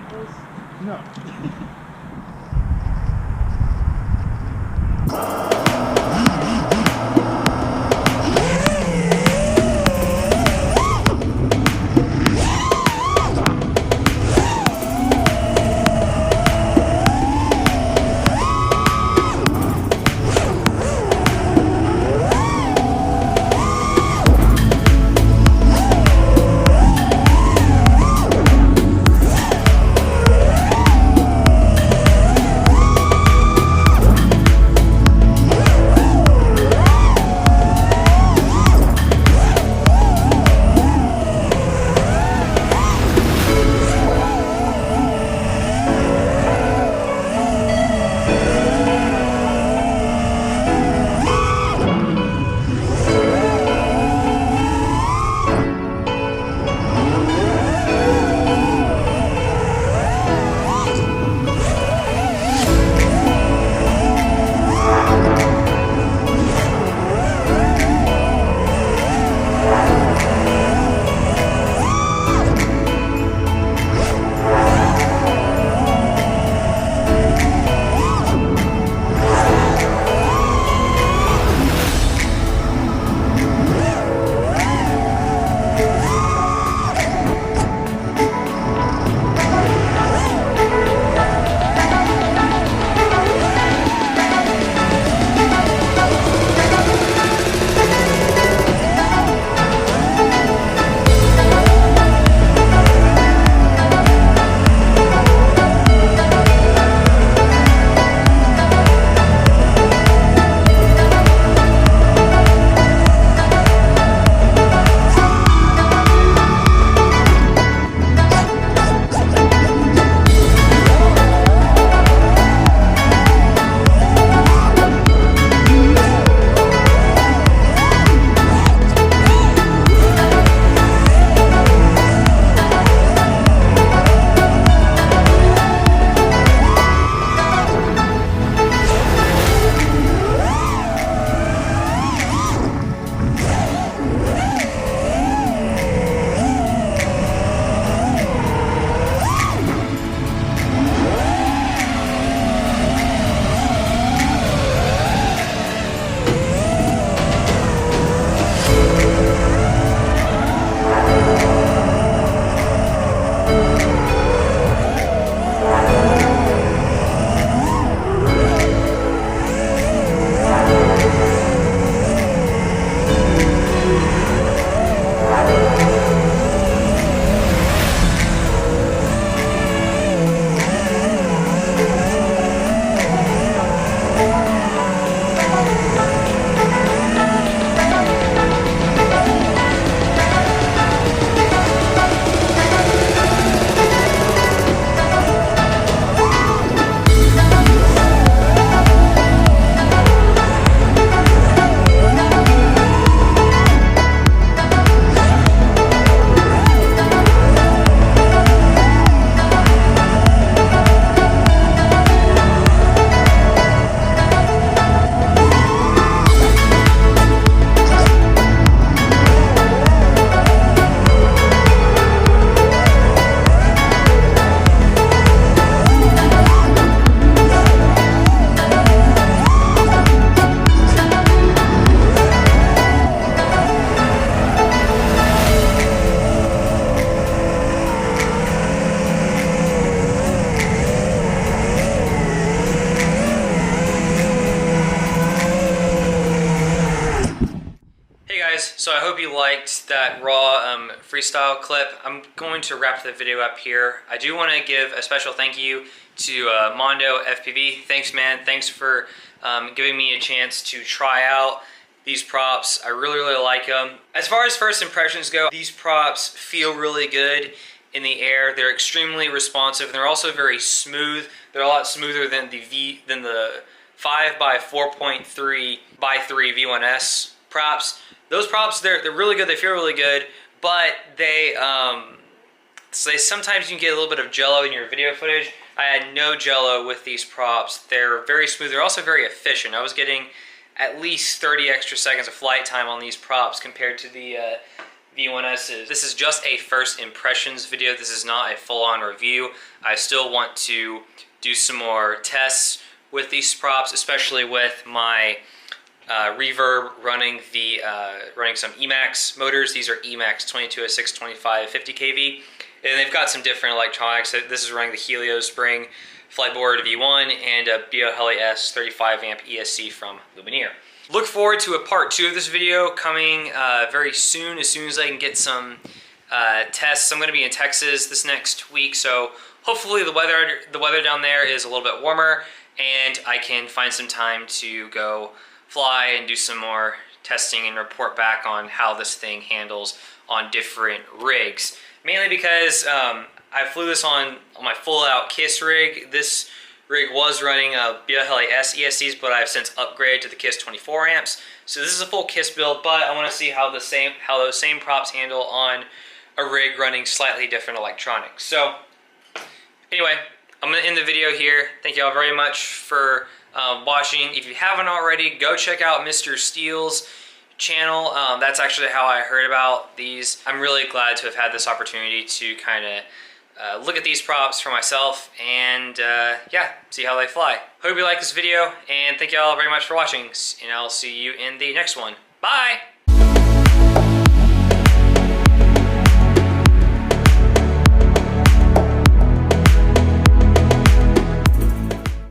Goggles? No. So I hope you liked that raw freestyle clip. I'm going to wrap the video up here. I do want to give a special thank you to Mondo FPV. Thanks, man. Thanks for giving me a chance to try out these props. I really like them. As far as first impressions go, these props feel really good in the air. They're extremely responsive, and they're also very smooth. They're a lot smoother than the 5x4.3 by 3 V1S props. Those props, they're really good. They feel really good, but they sometimes you can get a little bit of jello in your video footage. I had no jello with these props. They're very smooth. They're also very efficient. I was getting at least 30 extra seconds of flight time on these props compared to the V1Ss. This is just a first impressions video. This is not a full-on review. I still want to do some more tests with these props, especially with my reverb running some Emax motors. These are Emax 2206, 25, 50 kV, and they've got some different electronics. This is running the Helio Spring Flightboard V1 and a BioHeli S 35 amp ESC from Lumineer. Look forward to a part 2 of this video coming very soon, as soon as I can get some tests. I'm going to be in Texas this next week, so hopefully the weather down there is a little bit warmer and I can find some time to go fly and do some more testing and report back on how this thing handles on different rigs. Mainly because I flew this on my full-out KISS rig. This rig was running a BioHeli S ESCs, but I've since upgraded to the KISS 24 amps. So this is a full KISS build, but I want to see how those same props handle on a rig running slightly different electronics. So anyway, I'm going to end the video here. Thank you all very much for watching. If you haven't already, go check out Mr. Steele's channel. That's actually how I heard about these. I'm really glad to have had this opportunity to kind of look at these props for myself and yeah, see how they fly. Hope you like this video, and thank you all very much for watching, and I'll see you in the next one. Bye!